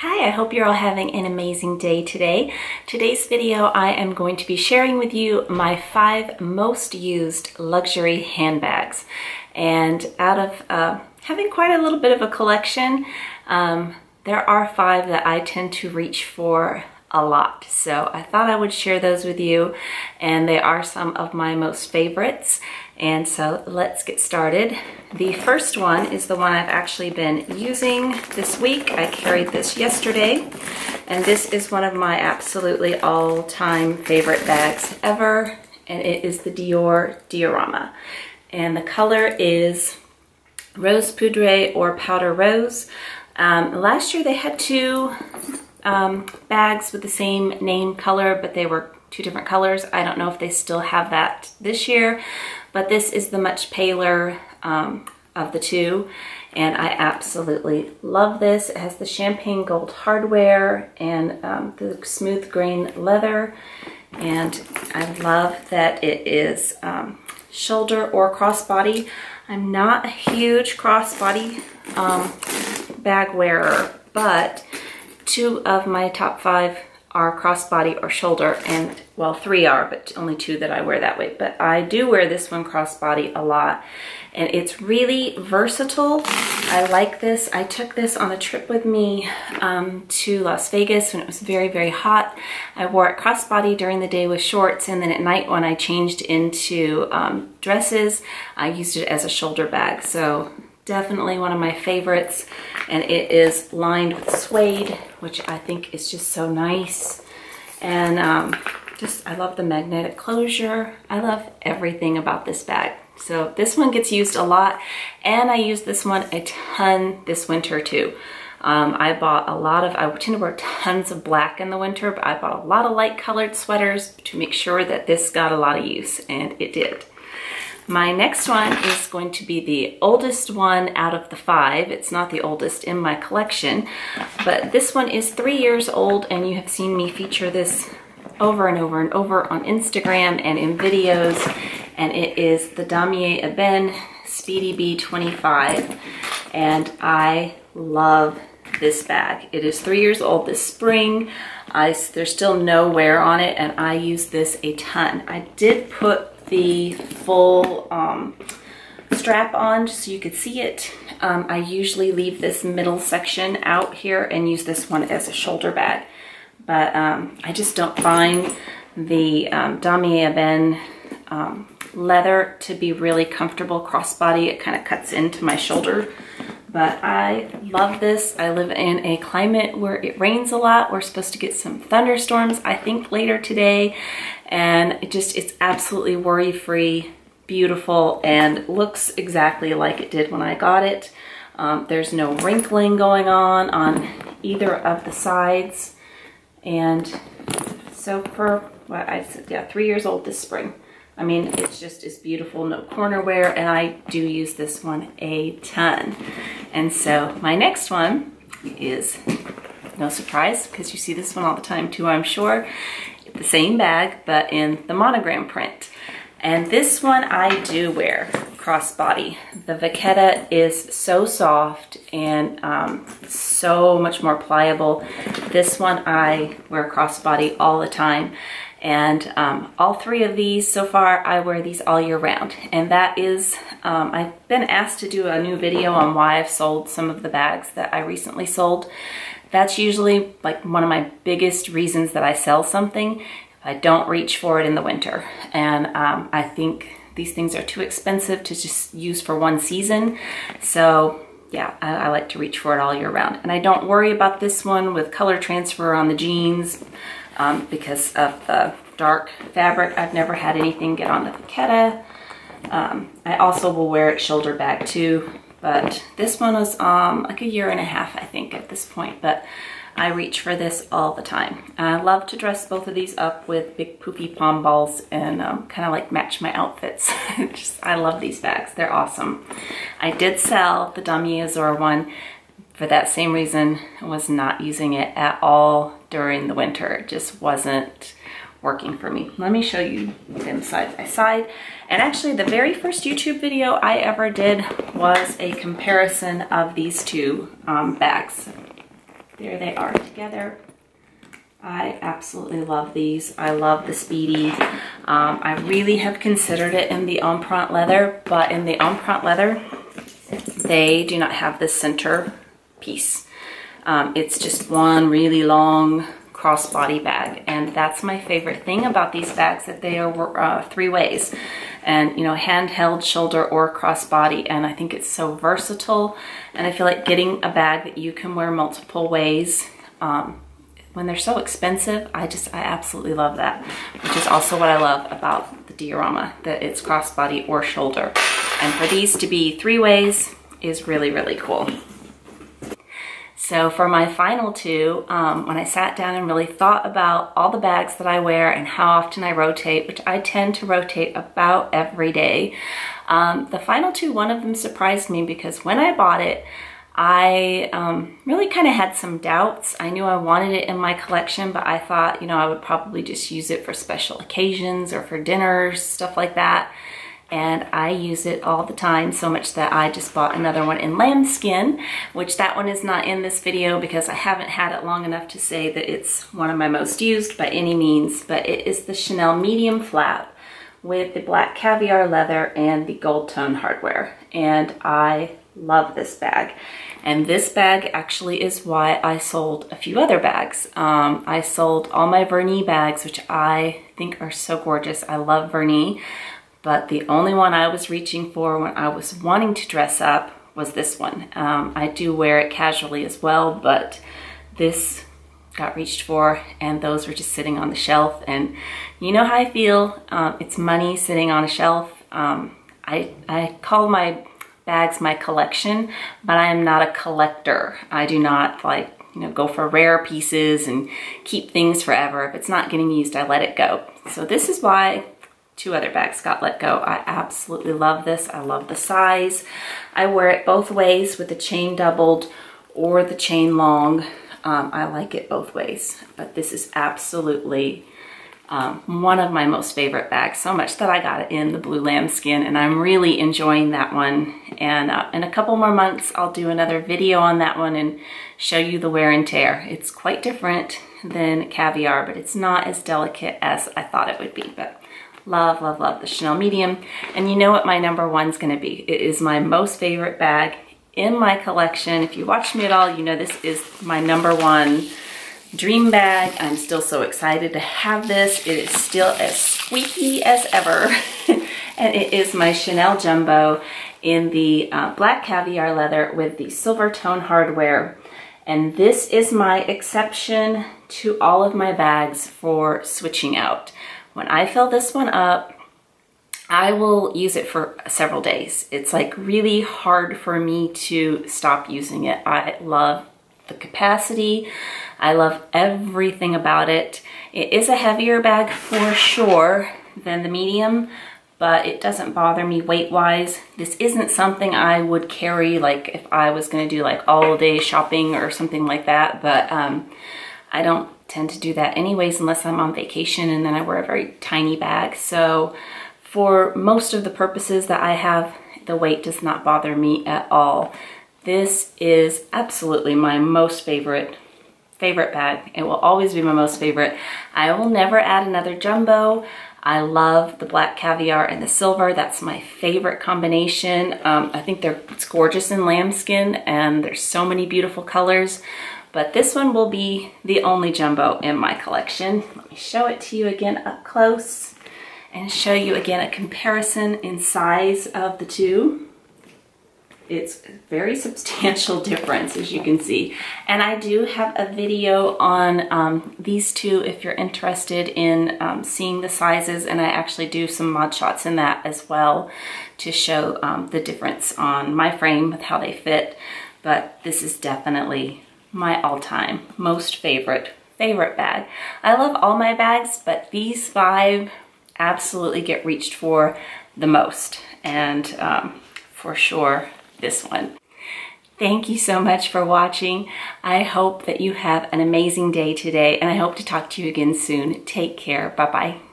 Hi, I hope you're all having an amazing day today. Today's video, I am going to be sharing with you my 5 most used luxury handbags. And out of having quite a little bit of a collection, there are 5 that I tend to reach for a lot. So I thought I would share those with you, and they are some of my most favorites. And so let's get started. The first one is the one I've actually been using this week. I carried this yesterday, and this is one of my absolutely all-time favorite bags ever, and it is the Dior Diorama. And the color is Rose Poudre or Powder Rose. Last year they had 2 bags with the same name color, but they were 2 different colors. I don't know if they still have that this year, but this is the much paler of the 2, and I absolutely love this. It has the champagne gold hardware and the smooth grain leather, and I love that it is shoulder or crossbody. I'm not a huge crossbody bag wearer, but 2 of my top 5 are crossbody or shoulder, and well, 3 are, but only 2 that I wear that way. But I do wear this one crossbody a lot, and it's really versatile. I like this. I took this on a trip with me to Las Vegas when it was very, very hot. I wore it crossbody during the day with shorts, and then at night when I changed into dresses, I used it as a shoulder bag. So definitely one of my favorites, and it is lined with suede, which I think is just so nice. And I love the magnetic closure. I love everything about this bag. So this one gets used a lot, and I use this one a ton this winter too. I tend to wear tons of black in the winter, but I bought a lot of light colored sweaters to make sure that this got a lot of use, and it did. My next one is going to be the oldest one out of the 5. It's not the oldest in my collection, but this one is 3 years old, and you have seen me feature this over and over and over on Instagram and in videos, and it is the Damier Ebene Speedy Bee 25, and I love this bag. It is 3 years old this spring. There's still no wear on it, and I use this a ton. I did put the full strap on just so you could see it. I usually leave this middle section out here and use this one as a shoulder bag, but I just don't find the Damier Ebene leather to be really comfortable crossbody. It kind of cuts into my shoulder, but I love this. I live in a climate where it rains a lot. We're supposed to get some thunderstorms, I think, later today. And it's absolutely worry-free, beautiful, and looks exactly like it did when I got it. There's no wrinkling going on either of the sides. And so for, what I said, yeah, 3 years old this spring. I mean, it's just as beautiful, no corner wear, and I do use this one a ton. And so my next one is, no surprise, because you see this one all the time too, I'm sure. The same bag, but in the monogram print. And this one I do wear crossbody. The Vachetta is so soft and so much more pliable. This one I wear crossbody all the time. And all 3 of these so far, I wear these all year round. And that is, I've been asked to do a new video on why I've sold some of the bags that I recently sold. That's usually like one of my biggest reasons that I sell something. I don't reach for it in the winter. And I think these things are too expensive to just use for one season. So yeah, I like to reach for it all year round. And I don't worry about this one with color transfer on the jeans because of the dark fabric. I've never had anything get on the Vachetta. I also will wear it shoulder bag too, but this one was like 1.5 years, I think, at this point, but I reach for this all the time. I love to dress both of these up with big poofy pom balls and kind of like match my outfits. I love these bags, they're awesome. I did sell the Damier Azur one for that same reason. I was not using it at all during the winter. It just wasn't working for me. Let me show you them side by side. And actually the very first YouTube video I ever did was a comparison of these 2 bags. there they are together. I absolutely love these. I love the Speedy. I really have considered it in the Empreinte leather, but in the Empreinte leather, they do not have this center piece. It's just one really long crossbody bag, and that's my favorite thing about these bags, that they are 3 ways, and you know, handheld, shoulder, or crossbody. And I think it's so versatile, and I feel like getting a bag that you can wear multiple ways when they're so expensive, I absolutely love that, which is also what I love about the Diorama, that it's crossbody or shoulder. And for these to be 3 ways is really, really cool. So for my final 2, when I sat down and really thought about all the bags that I wear and how often I rotate, which I tend to rotate about every day, the final 2, one of them surprised me, because when I bought it, I really kind of had some doubts. I knew I wanted it in my collection, but I thought, you know, I would probably just use it for special occasions or for dinners, stuff like that. And I use it all the time, so much that I just bought another one in lambskin, which that one is not in this video because I haven't had it long enough to say that it's one of my most used by any means, but it is the Chanel medium flap with the black caviar leather and the gold tone hardware. And I love this bag. And this bag actually is why I sold a few other bags. I sold all my Vernis bags, which I think are so gorgeous. I love Vernis. But the only one I was reaching for when I was wanting to dress up was this one. I do wear it casually as well, but this got reached for, and those were just sitting on the shelf. And you know how I feel. It's money sitting on a shelf. I call my bags my collection, but I am not a collector. I do not, like, you know, go for rare pieces and keep things forever. If it's not getting used, I let it go. So this is why 2 other bags got let go. I absolutely love this. I love the size. I wear it both ways, with the chain doubled or the chain long. I like it both ways, but this is absolutely one of my most favorite bags, so much that I got it in the blue lambskin, and I'm really enjoying that one. And in a couple more months, I'll do another video on that one and show you the wear and tear. It's quite different than caviar, but it's not as delicate as I thought it would be. But love, love, love the Chanel medium. And you know what my number 1's gonna be. It is my most favorite bag in my collection. If you watch me at all, you know this is my number 1 dream bag. I'm still so excited to have this. It is still as squeaky as ever. And it is my Chanel Jumbo in the black caviar leather with the silver tone hardware. And this is my exception to all of my bags for switching out. When I fill this one up, I will use it for several days. It's like really hard for me to stop using it. I love the capacity. I love everything about it. It is a heavier bag for sure than the medium, but it doesn't bother me weight-wise. This isn't something I would carry like if I was gonna do like all day shopping or something like that, but I don't tend to do that anyways unless I'm on vacation, and then I wear a very tiny bag. So for most of the purposes that I have, the weight does not bother me at all. This is absolutely my most favorite bag. It will always be my most favorite. I will never add another jumbo. I love the black caviar and the silver. That's my favorite combination. I think it's gorgeous in lambskin, and there's so many beautiful colors. But this one will be the only jumbo in my collection. Let me show it to you again up close and show you again a comparison in size of the 2. It's a very substantial difference, as you can see. And I do have a video on these 2 if you're interested in seeing the sizes, and I actually do some mod shots in that as well to show the difference on my frame with how they fit. But this is definitely my all-time most favorite bag. I love all my bags, but these 5 absolutely get reached for the most, and for sure this one. Thank you so much for watching. I hope that you have an amazing day today, and I hope to talk to you again soon. Take care. Bye-bye.